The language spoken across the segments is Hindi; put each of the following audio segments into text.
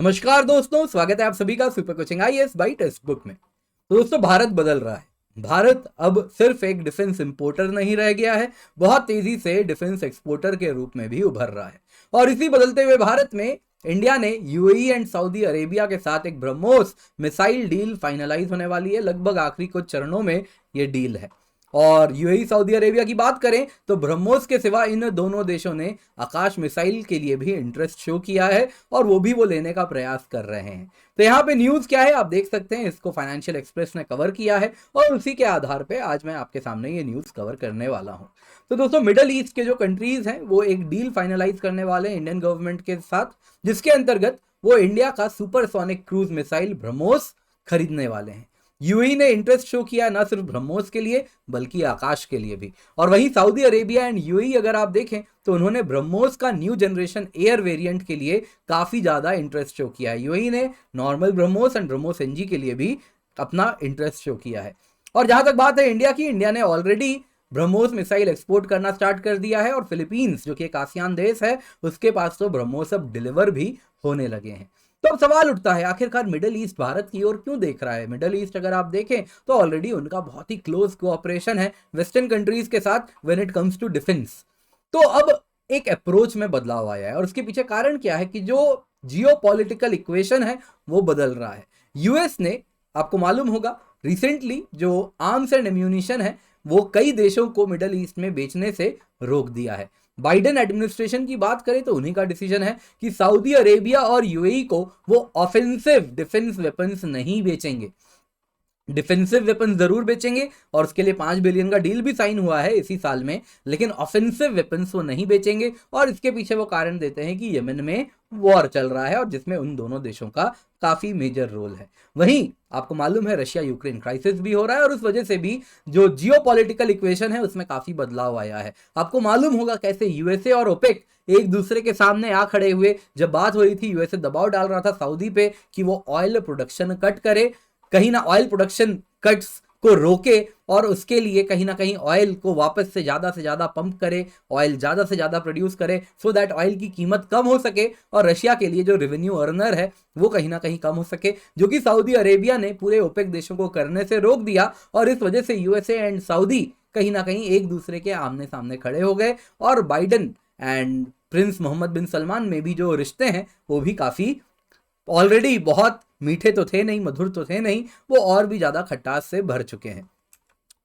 नमस्कार दोस्तों, स्वागत है आप सभी का super coaching IAS by text book में। तो दोस्तों, भारत बदल रहा है। भारत अब सिर्फ एक डिफेंस इंपोर्टर नहीं रह गया है, बहुत तेजी से डिफेंस एक्सपोर्टर के रूप में भी उभर रहा है। और इसी बदलते हुए भारत में इंडिया ने यूएई एंड सऊदी अरेबिया के साथ एक ब्रह्मोस मिसाइल डील फाइनलाइज होने वाली है। लगभग आखिरी कुछ चरणों में ये डील है। और यूएई सऊदी अरेबिया की बात करें तो ब्रह्मोस के सिवा इन दोनों देशों ने आकाश मिसाइल के लिए भी इंटरेस्ट शो किया है और वो लेने का प्रयास कर रहे हैं। तो यहाँ पे न्यूज क्या है आप देख सकते हैं, इसको फाइनेंशियल एक्सप्रेस ने कवर किया है और उसी के आधार पे आज मैं आपके सामने ये न्यूज कवर करने वाला हूँ। तो दोस्तों, मिडल ईस्ट के जो कंट्रीज हैं वो एक डील फाइनलाइज करने वाले हैं इंडियन गवर्नमेंट के साथ, जिसके अंतर्गत वो इंडिया का सुपरसोनिक क्रूज मिसाइल ब्रह्मोस खरीदने वाले हैं। यूएई ने इंटरेस्ट शो किया ना सिर्फ ब्रह्मोस के लिए बल्कि आकाश के लिए भी। और वहीं सऊदी अरेबिया एंड यूएई अगर आप देखें तो उन्होंने ब्रह्मोस का न्यू जनरेशन एयर वेरिएंट के लिए काफी ज्यादा इंटरेस्ट शो किया है। यूएई ने normal BrahMos and BrahMos NG के लिए भी अपना इंटरेस्ट शो किया है। और जहां तक बात है इंडिया की, इंडिया ने ऑलरेडी ब्रह्मोस मिसाइल एक्सपोर्ट करना स्टार्ट कर दिया है और फिलीपींस जो कि एक आसियान देश है उसके पास तो ब्रह्मोस अब डिलीवर भी होने लगे हैं। तो अब सवाल उठता है, आखिरकार मिडिल ईस्ट भारत की ओर क्यों देख रहा है? मिडिल ईस्ट अगर आप देखें तो ऑलरेडी उनका बहुत ही क्लोज कोऑपरेशन है वेस्टर्न कंट्रीज के साथ when it comes to defence. तो अब एक अप्रोच में बदलाव आया है और उसके पीछे कारण क्या है कि जो जियोपॉलिटिकल इक्वेशन है वो बदल रहा है। यूएस ने, आपको मालूम होगा, रिसेंटली जो आर्म्स एंड एम्यूनिशन है वो कई देशों को मिडल ईस्ट में बेचने से रोक दिया है। बाइडेन एडमिनिस्ट्रेशन की बात करें तो उन्हीं का डिसीजन है कि सऊदी अरेबिया और यूएई को वो ऑफेंसिव डिफेंस वेपन्स नहीं बेचेंगे। डिफेंसिव वेपन जरूर बेचेंगे और उसके लिए 5 बिलियन का डील भी साइन हुआ है इसी साल में, लेकिन ऑफेंसिव वेपन्स वो नहीं बेचेंगे। और इसके पीछे वो कारण देते हैं कि यमन में वॉर चल रहा है और जिसमें उन दोनों देशों का काफी मेजर रोल है। वहीं आपको मालूम है रशिया यूक्रेन क्राइसिस भी हो रहा है और उस वजह से भी जो जियोपॉलिटिकल इक्वेशन है उसमें काफी बदलाव आया है। आपको मालूम होगा कैसे यूएसए और ओपेक एक दूसरे के सामने आ खड़े हुए। जब बात हो रही थी, यूएसए दबाव डाल रहा था सऊदी पे कि वो ऑयल प्रोडक्शन कट करे, कहीं ना ऑयल प्रोडक्शन कट्स को रोके और उसके लिए कहीं ना कहीं ऑयल को वापस से ज्यादा पंप करे, ऑयल ज्यादा से ज्यादा प्रोड्यूस करे सो दैट ऑयल की कीमत कम हो सके और रशिया के लिए जो रेवेन्यू अर्नर है वो कहीं ना कहीं कम हो सके, जो कि सऊदी अरेबिया ने पूरे ओपेक देशों को करने से रोक दिया। और इस वजह से यूएसए एंड सऊदी कहीं ना कहीं एक दूसरे के आमने सामने खड़े हो गए और बाइडेन एंड प्रिंस मोहम्मद बिन सलमान में भी जो रिश्ते हैं वो भी काफी ऑलरेडी बहुत मीठे तो थे नहीं, मधुर तो थे नहीं, वो और भी ज्यादा खट्टास से भर चुके हैं।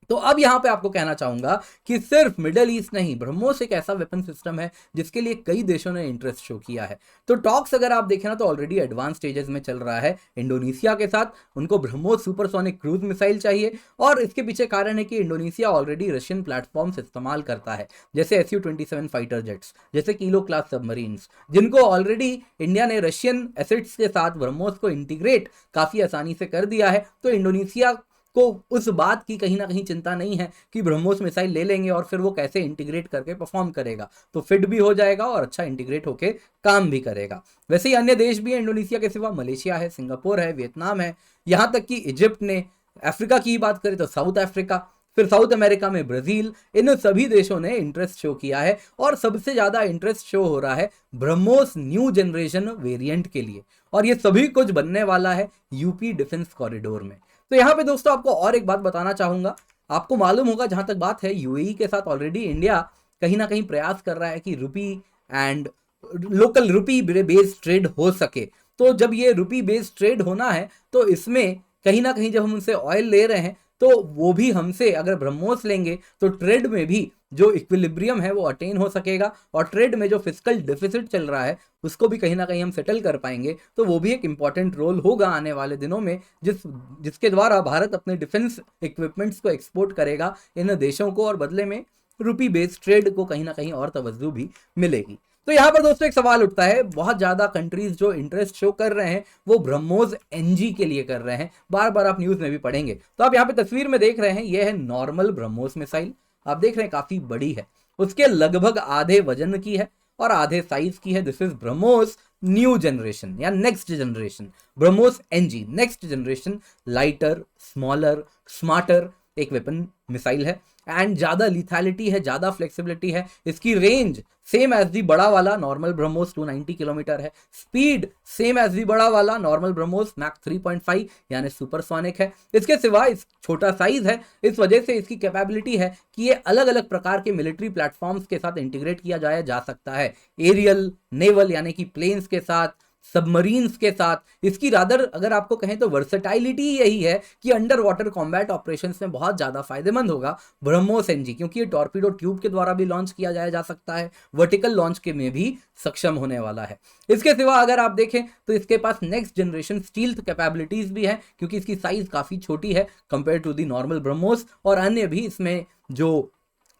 तो अब यहां पे आपको कहना चाहूंगा कि सिर्फ मिडल ईस्ट नहीं, ब्रह्मोस एक ऐसा वेपन सिस्टम है जिसके लिए कई देशों ने इंटरेस्ट शो किया है। तो टॉक्स अगर आप देखें ना तो ऑलरेडी एडवांस स्टेजेस में चल रहा है इंडोनेशिया के साथ। उनको ब्रह्मोस सुपरसोनिक क्रूज मिसाइल चाहिए और इसके पीछे कारण है कि इंडोनेशिया ऑलरेडी रशियन प्लेटफॉर्म्स इस्तेमाल करता है, जैसे SU-27 फाइटर जेट्स, जैसे किलो क्लास सबमरीन्स, जिनको ऑलरेडी इंडिया ने रशियन एसेट्स के साथ ब्रह्मोस को इंटीग्रेट काफी आसानी से कर दिया है। तो इंडोनेशिया को उस बात की कहीं ना कहीं चिंता नहीं है कि ब्रह्मोस मिसाइल ले लेंगे और फिर वो कैसे इंटीग्रेट करके परफॉर्म करेगा, तो फिट भी हो जाएगा और अच्छा इंटीग्रेट होके काम भी करेगा। वैसे ही अन्य देश भी हैं इंडोनेशिया के सिवा, मलेशिया है, सिंगापुर है, वियतनाम है, यहाँ तक कि इजिप्ट ने, अफ्रीका की बात करें तो साउथ अफ्रीका, फिर साउथ अमेरिका में ब्राजील, इन सभी देशों ने इंटरेस्ट शो किया है और सबसे ज्यादा इंटरेस्ट शो हो रहा है ब्रह्मोस न्यू जनरेशन वेरिएंट के लिए। और ये सभी कुछ बनने वाला है यूपी डिफेंस कॉरिडोर में। तो यहाँ पे दोस्तों आपको और एक बात बताना चाहूंगा, आपको मालूम होगा जहां तक बात है यूएई के साथ ऑलरेडी इंडिया कहीं ना कहीं प्रयास कर रहा है कि rupee and local rupee based trade हो सके। तो जब ये रुपी बेस्ड ट्रेड होना है तो इसमें कहीं ना कहीं जब हम उनसे ऑयल ले रहे हैं तो वो भी हमसे अगर ब्रह्मोस लेंगे तो ट्रेड में भी जो इक्विलिब्रियम है वो अटेन हो सकेगा और ट्रेड में जो फिस्कल डिफिसिट चल रहा है उसको भी कहीं ना कहीं हम सेटल कर पाएंगे। तो वो भी एक इंपॉर्टेंट रोल होगा आने वाले दिनों में जिसके द्वारा भारत अपने डिफेंस इक्विपमेंट्स को एक्सपोर्ट करेगा इन देशों को और बदले में रुपी बेस्ड ट्रेड को कहीं ना कहीं और तवज्जो भी मिलेगी। तो यहाँ पर दोस्तों एक सवाल उठता है, बहुत ज्यादा कंट्रीज जो इंटरेस्ट शो कर रहे हैं वो ब्रह्मोस एनजी के लिए कर रहे हैं, बार बार आप न्यूज में भी पढ़ेंगे। तो आप यहाँ पे तस्वीर में देख रहे हैं, ये है नॉर्मल ब्रह्मोस मिसाइल, आप देख रहे हैं काफी बड़ी है, उसके लगभग आधे वजन की है और आधे साइज की है। This is BrahMos new generation या next generation BrahMos NG, next generation, lighter, smaller, smarter एक वेपन मिसाइल है एंड ज़्यादा लिथैलिटी है, ज़्यादा फ्लेक्सिबिलिटी है। इसकी रेंज सेम एज दी बड़ा वाला नॉर्मल ब्रह्मोस 290 किलोमीटर है। स्पीड सेम एज दी बड़ा वाला नॉर्मल ब्रह्मोस मैक 3.5 यानी सुपरसोनिक है। इसके सिवा इस छोटा साइज है, इस वजह से इसकी कैपेबिलिटी है कि ये अलग अलग प्रकार के मिलिट्री प्लेटफॉर्म्स के साथ इंटीग्रेट किया जाया जा सकता है, एरियल, नेवल यानी कि प्लेन्स के साथ, सबमरीन्स के साथ। इसकी रादर अगर आपको कहें तो वर्सेटाइलिटी यही है कि अंडर वाटर कॉम्बैट ऑपरेशंस में बहुत ज़्यादा फायदेमंद होगा ब्रह्मोस एनजी, क्योंकि ये टॉर्पीडो ट्यूब के द्वारा भी लॉन्च किया जाया जा सकता है, वर्टिकल लॉन्च के में भी सक्षम होने वाला है। इसके सिवा अगर आप देखें तो इसके पास नेक्स्ट जनरेशन स्टील्थ कैपेबिलिटीज भी है, क्योंकि इसकी साइज काफ़ी छोटी है compare to the normal BrahMos, और अन्य भी इसमें जो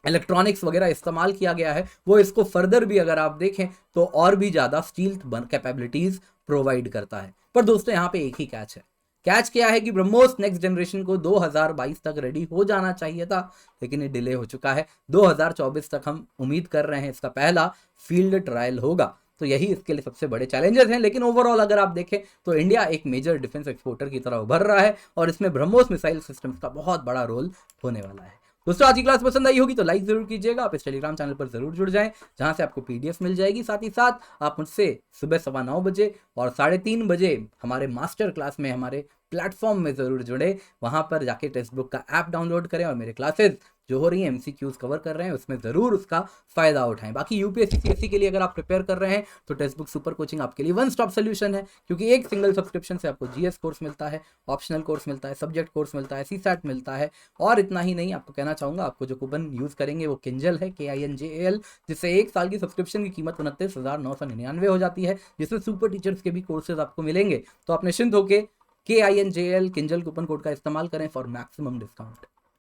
इलेक्ट्रॉनिक्स वगैरह इस्तेमाल किया गया है वो इसको फर्दर भी अगर आप देखें तो और भी ज़्यादा स्टील्थ कैपेबिलिटीज प्रोवाइड करता है। पर दोस्तों यहाँ पे एक ही कैच है। कैच क्या है कि ब्रह्मोस नेक्स्ट जनरेशन को 2022 तक रेडी हो जाना चाहिए था, लेकिन ये डिले हो चुका है। 2024 तक हम उम्मीद कर रहे हैं इसका पहला फील्ड ट्रायल होगा। तो यही इसके लिए सबसे बड़े चैलेंजेस हैं। लेकिन ओवरऑल अगर आप देखें तो इंडिया एक मेजर डिफेंस एक्सपोर्टर की तरह उभर रहा है और इसमें ब्रह्मोस मिसाइल सिस्टम्स का बहुत बड़ा रोल होने वाला है। दोस्तों आज की क्लास पसंद आई होगी तो लाइक जरूर कीजिएगा। आप इस टेलीग्राम चैनल पर जरूर जुड़ जाएं, जहां से आपको पीडीएफ मिल जाएगी। साथ ही साथ आप मुझसे सुबह 9:15 बजे और 3:30 बजे हमारे मास्टर क्लास में, हमारे प्लेटफॉर्म में जरूर जुड़े। वहां पर जाके टेक्स्ट बुक का ऐप डाउनलोड करें और मेरे क्लासेस जो हो रही हैं, एमसीक्यूज कवर कर रहे हैं, उसमें जरूर उसका फायदा उठाएं। बाकी यूपीएससी सीएससी के लिए अगर आप प्रिपेयर कर रहे हैं तो टेक्स्ट बुक सुपर कोचिंग आपके लिए वन स्टॉप सोल्यूशन है, क्योंकि एक सिंगल सब्सक्रिप्शन से आपको जीएस कोर्स मिलता है, ऑप्शनल कोर्स मिलता है, सब्जेक्ट कोर्स मिलता है, सीसैट मिलता है, और इतना ही नहीं, आपको कहना चाहूंगा आपको जो कूपन यूज करेंगे वो किंजल है, KINJAL, जिससे एक साल की सब्सक्रिप्शन की कीमत 29,999 हो जाती है, जिसमें सुपर टीचर्स के भी कोर्सेज आपको मिलेंगे। तो आप निश्चिंत होकर KINJAL किंजल कूपन कोड का इस्तेमाल करें फॉर मैक्सिमम डिस्काउंट।